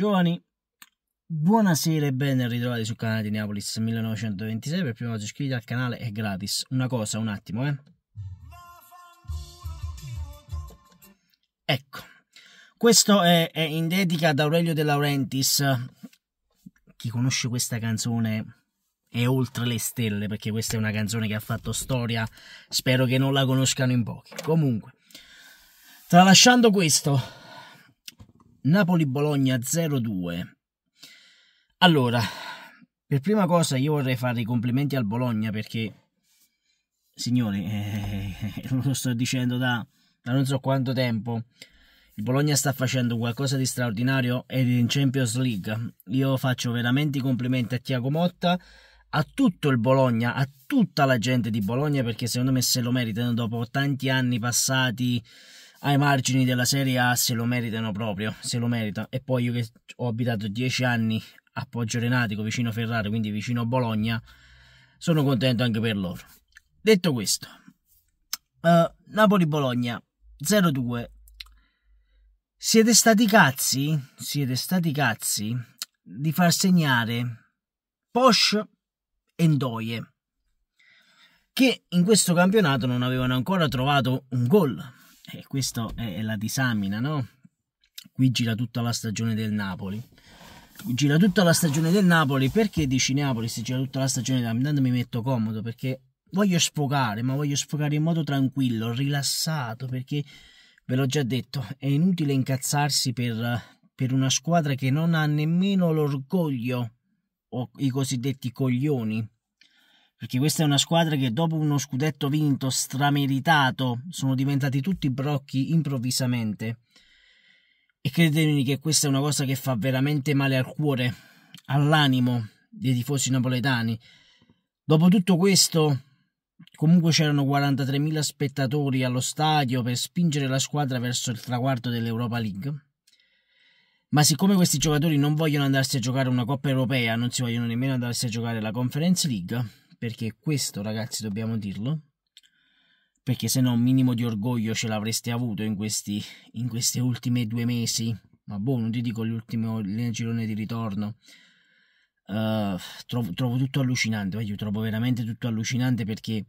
Giovani, buonasera e ben ritrovati sul canale di Neapolis 1926. Per prima cosa iscriviti al canale, è gratis. Una cosa, un attimo, Ecco, questo è in dedica ad Aurelio De Laurentiis. Chi conosce questa canzone è oltre le stelle, perché questa è una canzone che ha fatto storia. Spero che non la conoscano in pochi. Comunque, tralasciando questo, Napoli-Bologna 0-2. Allora, per prima cosa io vorrei fare i complimenti al Bologna, perché, signori, lo sto dicendo da non so quanto tempo, il Bologna sta facendo qualcosa di straordinario ed in Champions League. Io faccio veramente i complimenti a Thiago Motta, a tutto il Bologna, a tutta la gente di Bologna, perché secondo me se lo meritano dopo tanti anni passati ai margini della Serie A, se lo meritano proprio, se lo meritano. E poi io che ho abitato 10 anni a Poggiorenatico, vicino Ferrara, quindi vicino a Bologna, sono contento anche per loro. Detto questo, Napoli-Bologna 0-2. Siete stati cazzi di far segnare Posch e Ndoye, che in questo campionato non avevano ancora trovato un gol. E questo è la disamina, no? Qui gira tutta la stagione del Napoli. Gira tutta la stagione del Napoli. Perché dici Napoli se gira tutta la stagione del Napoli? Intanto mi metto comodo, perché voglio sfogare, ma voglio sfogare in modo tranquillo, rilassato, perché ve l'ho già detto, è inutile incazzarsi per una squadra che non ha nemmeno l'orgoglio o i cosiddetti coglioni, perché questa è una squadra che dopo uno scudetto vinto strameritato sono diventati tutti brocchi improvvisamente, e credetemi che questa è una cosa che fa veramente male al cuore, all'animo dei tifosi napoletani. Dopo tutto questo, comunque c'erano 43.000 spettatori allo stadio per spingere la squadra verso il traguardo dell'Europa League. Ma siccome questi giocatori non vogliono andarsi a giocare una Coppa Europea, non si vogliono nemmeno andarsi a giocare la Conference League, perché questo, ragazzi, dobbiamo dirlo, perché se no un minimo di orgoglio ce l'avreste avuto in queste ultime 2 mesi. Ma boh, non ti dico il girone di ritorno. Trovo tutto allucinante, io trovo veramente tutto allucinante, perché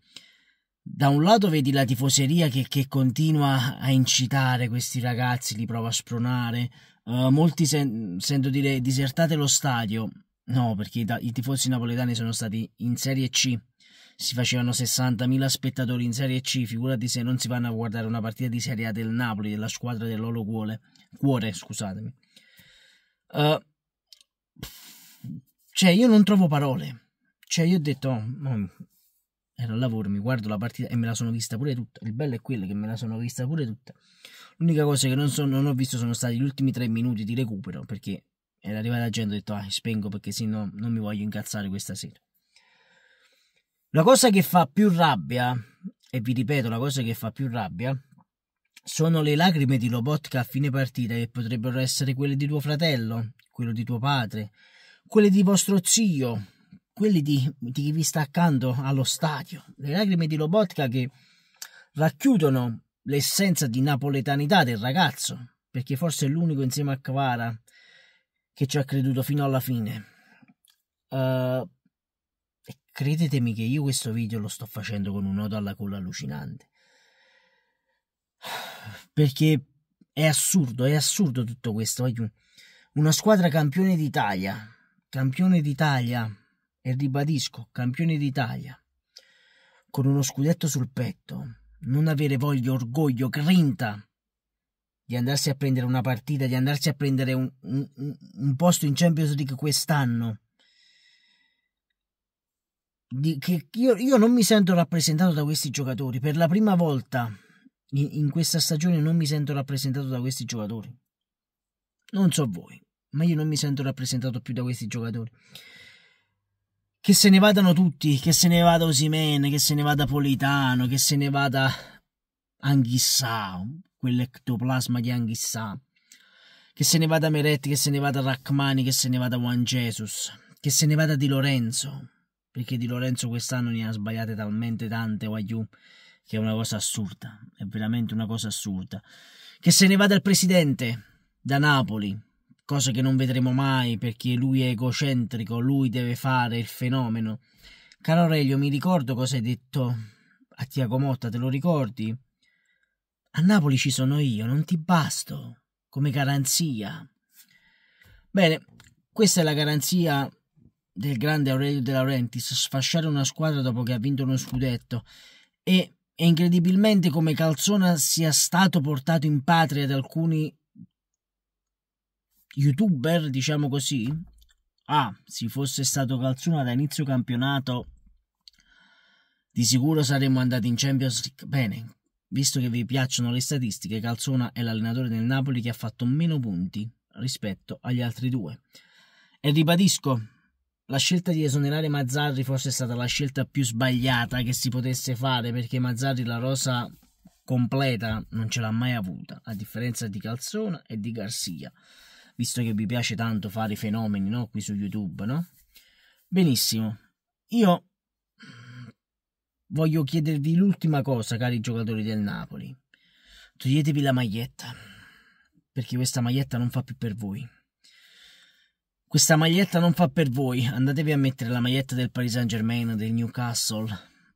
da un lato vedi la tifoseria che continua a incitare questi ragazzi, li prova a spronare, molti sento dire disertate lo stadio. No, perché i tifosi napoletani sono stati in Serie C, si facevano 60.000 spettatori in Serie C, figurati se non si vanno a guardare una partita di Serie A del Napoli, della squadra del loro cuore, scusatemi. Cioè, io non trovo parole. Cioè, io ho detto, ero al lavoro, mi guardo la partita e me la sono vista pure tutta. Il bello è quello che me la sono vista pure tutta. L'unica cosa che non ho visto sono stati gli ultimi 3 minuti di recupero, perché era arrivata la gente e ho detto, spengo perché sennò non mi voglio incazzare questa sera. La cosa che fa più rabbia, e vi ripeto, la cosa che fa più rabbia, sono le lacrime di Lobotka a fine partita, che potrebbero essere quelle di tuo fratello, quello di tuo padre, quelle di vostro zio, quelli di chi vi sta accanto allo stadio. Le lacrime di Lobotka che racchiudono l'essenza di napoletanità del ragazzo, perché forse è l'unico insieme a Kvara che ci ha creduto fino alla fine. Credetemi che io questo video lo sto facendo con un nodo alla gola allucinante, perché è assurdo tutto questo. Una squadra campione d'Italia, e ribadisco, campione d'Italia, con uno scudetto sul petto, non avere voglia, orgoglio, grinta di andarsi a prendere una partita, di andarsi a prendere un posto in Champions League quest'anno. Io non mi sento rappresentato da questi giocatori. Per la prima volta in questa stagione non mi sento rappresentato da questi giocatori. Non so voi, ma io non mi sento rappresentato più da questi giocatori. Che se ne vadano tutti, che se ne vada Osimhen, che se ne vada Politano, che se ne vada Anghissà, quell'ectoplasma di Anghissà, che se ne vada Meret, che se ne vada Rachmani, che se ne vada Juan Jesus, che se ne vada Di Lorenzo, perché Di Lorenzo quest'anno ne ha sbagliate talmente tante, che è una cosa assurda, è veramente una cosa assurda. Che se ne vada il presidente da Napoli, cosa che non vedremo mai perché lui è egocentrico, lui deve fare il fenomeno. Caro Aurelio, mi ricordo cosa hai detto a Tiago Motta, te lo ricordi? A Napoli ci sono io, non ti basto come garanzia. Bene, questa è la garanzia del grande Aurelio De Laurentiis, sfasciare una squadra dopo che ha vinto uno scudetto, e incredibilmente come Calzona sia stato portato in patria da alcuni youtuber, diciamo così. Se fosse stato Calzona da inizio campionato di sicuro saremmo andati in Champions League. Bene, visto che vi piacciono le statistiche, Calzona è l'allenatore del Napoli che ha fatto meno punti rispetto agli altri due. E ribadisco, la scelta di esonerare Mazzarri forse è stata la scelta più sbagliata che si potesse fare, perché Mazzarri la rosa completa non ce l'ha mai avuta, a differenza di Calzona e di Garcia, visto che vi piace tanto fare i fenomeni, no? Qui su YouTube, no? Benissimo. Io voglio chiedervi l'ultima cosa, cari giocatori del Napoli. Toglietevi la maglietta, perché questa maglietta non fa più per voi. Questa maglietta non fa per voi. Andatevi a mettere la maglietta del Paris Saint-Germain, del Newcastle,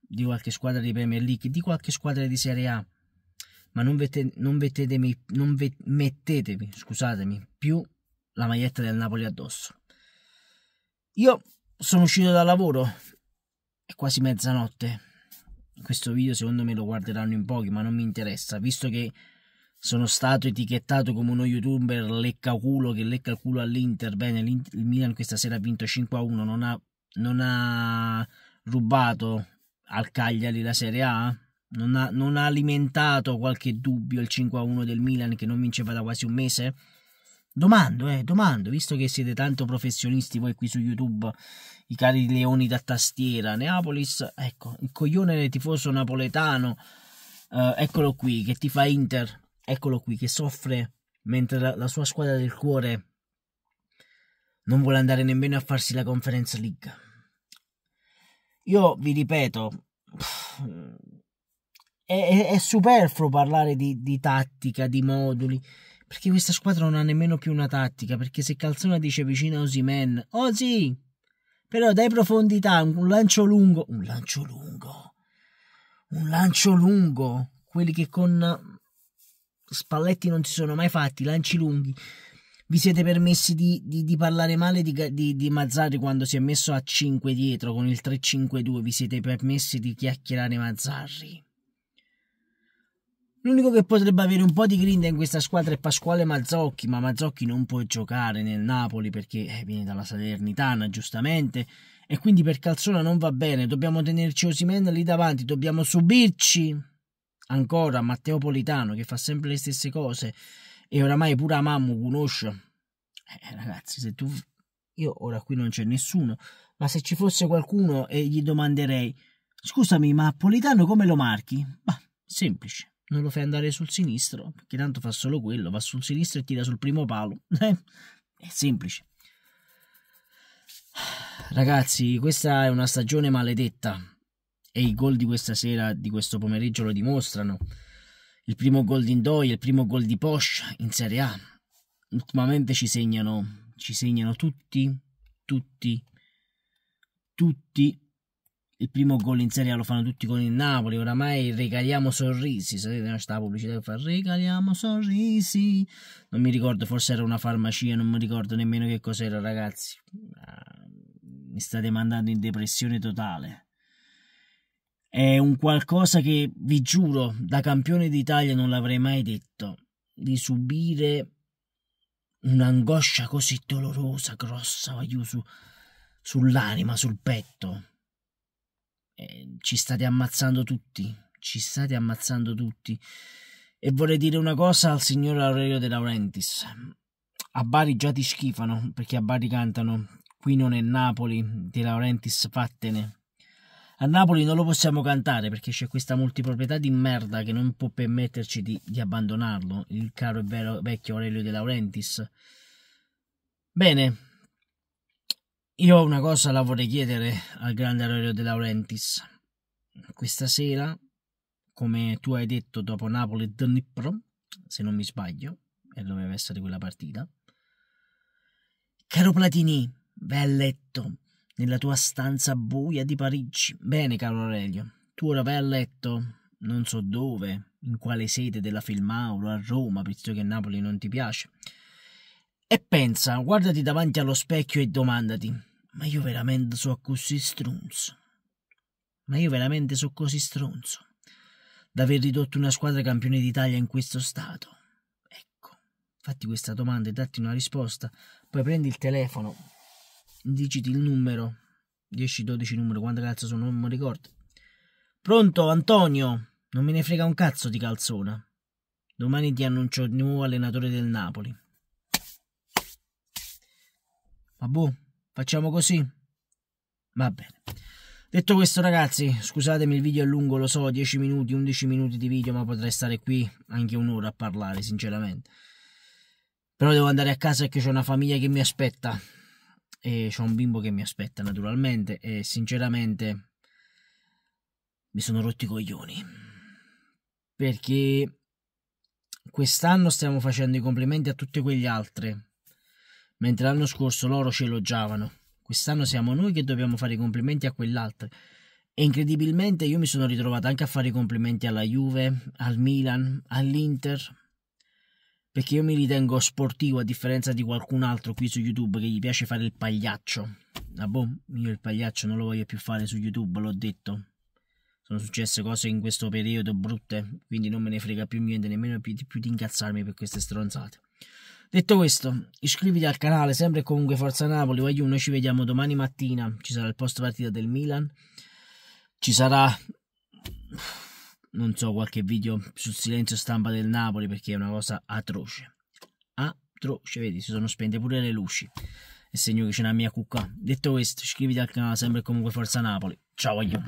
di qualche squadra di Premier League, di qualche squadra di Serie A. Ma non mettetevi, scusatemi, più la maglietta del Napoli addosso. Io sono uscito dal lavoro, è quasi mezzanotte. Questo video secondo me lo guarderanno in pochi, ma non mi interessa, visto che sono stato etichettato come uno youtuber leccaculo che lecca il culo all'Inter. Bene, il Milan questa sera ha vinto 5-1, non ha rubato al Cagliari la Serie A, non ha alimentato qualche dubbio il 5-1 del Milan che non vinceva da quasi un mese. Domando, visto che siete tanto professionisti voi qui su YouTube, i cari leoni da tastiera, Neapolis, ecco, il coglione tifoso napoletano, eccolo qui, che tifa Inter, eccolo qui, che soffre mentre la sua squadra del cuore non vuole andare nemmeno a farsi la Conference League. Io vi ripeto, è superfluo parlare di tattica, di moduli, perché questa squadra non ha nemmeno più una tattica, perché se Calzona dice vicino a Osimhen, oh sì, però dai profondità, un lancio lungo, quelli che con Spalletti non si sono mai fatti, lanci lunghi. Vi siete permessi di parlare male di Mazzarri quando si è messo a 5 dietro con il 3-5-2, vi siete permessi di chiacchierare Mazzarri. L'unico che potrebbe avere un po' di grinta in questa squadra è Pasquale Mazzocchi, ma Mazzocchi non può giocare nel Napoli perché viene dalla Salernitana, giustamente, e quindi per Calzona non va bene. Dobbiamo tenerci Osimhen lì davanti, dobbiamo subirci ancora Matteo Politano che fa sempre le stesse cose e oramai pure a Mammu conosce. Ragazzi, io ora qui non c'è nessuno, ma se ci fosse qualcuno gli domanderei: scusami, ma Politano come lo marchi? Bah, semplice. Non lo fai andare sul sinistro, perché tanto fa solo quello, va sul sinistro e tira sul primo palo. È semplice. Ragazzi, questa è una stagione maledetta e i gol di questa sera, di questo pomeriggio lo dimostrano. Il primo gol di Ndoye, il primo gol di Posch in Serie A. Ultimamente ci segnano tutti. Il primo gol in Serie A lo fanno tutti con il Napoli. Oramai regaliamo sorrisi. Sapete, no? Sta pubblicità che fa regaliamo sorrisi. Non mi ricordo, forse era una farmacia, non mi ricordo nemmeno che cos'era, ragazzi. Mi state mandando in depressione totale. È un qualcosa che, vi giuro, da campione d'Italia non l'avrei mai detto. Di subire un'angoscia così dolorosa, grossa, sull'anima, sul petto. Ci state ammazzando tutti, e vorrei dire una cosa al signor Aurelio De Laurentiis: a Bari già ti schifano perché a Bari cantano qui non è Napoli, De Laurentiis vattene. A Napoli non lo possiamo cantare perché c'è questa multiproprietà di merda che non può permetterci di abbandonarlo, il caro e vero vecchio Aurelio De Laurentiis. Bene, io una cosa la vorrei chiedere al grande Aurelio De Laurentiis. Questa sera, come tu hai detto dopo Napoli-Dnipro, se non mi sbaglio, e doveva essere quella partita, Caro Platini, vai a letto nella tua stanza buia di Parigi. Bene, caro Aurelio, tu ora vai a letto, non so dove, in quale sede della Filmauro, a Roma, visto che Napoli non ti piace. E pensa, guardati davanti allo specchio e domandati: ma io veramente so così stronzo? Ma io veramente so così stronzo d'aver ridotto una squadra campione d'Italia in questo stato? Ecco, fatti questa domanda e datti una risposta, poi prendi il telefono, digiti il numero, 10-12 numero, quanto cazzo sono, non mi ricordo. Pronto, Antonio? Non me ne frega un cazzo di Calzona. Domani ti annuncio il nuovo allenatore del Napoli. Vabbè, facciamo così? Va bene. Detto questo, ragazzi, scusatemi, il video è lungo, lo so, 10 minuti, 11 minuti di video, ma potrei stare qui anche un'ora a parlare, sinceramente. Però devo andare a casa perché c'ho una famiglia che mi aspetta. E c'ho un bimbo che mi aspetta, naturalmente, e sinceramente mi sono rotti i coglioni. Perché quest'anno stiamo facendo i complimenti a tutte quegli altri, mentre l'anno scorso loro ci elogiavano. Quest'anno siamo noi che dobbiamo fare i complimenti a quell'altro. E incredibilmente io mi sono ritrovato anche a fare i complimenti alla Juve, al Milan, all'Inter, perché io mi ritengo sportivo a differenza di qualcun altro qui su YouTube che gli piace fare il pagliaccio. Ah boh, io il pagliaccio non lo voglio più fare su YouTube, l'ho detto. Sono successe cose in questo periodo brutte, quindi non me ne frega più niente, nemmeno più di incazzarmi per queste stronzate. Detto questo, iscriviti al canale, sempre e comunque Forza Napoli, voglio, noi ci vediamo domani mattina, ci sarà il post partita del Milan, ci sarà, non so, qualche video sul silenzio stampa del Napoli perché è una cosa atroce, vedi, si sono spente pure le luci, è segno che c'è una mia cucca. Detto questo, iscriviti al canale, sempre e comunque Forza Napoli, ciao voglio.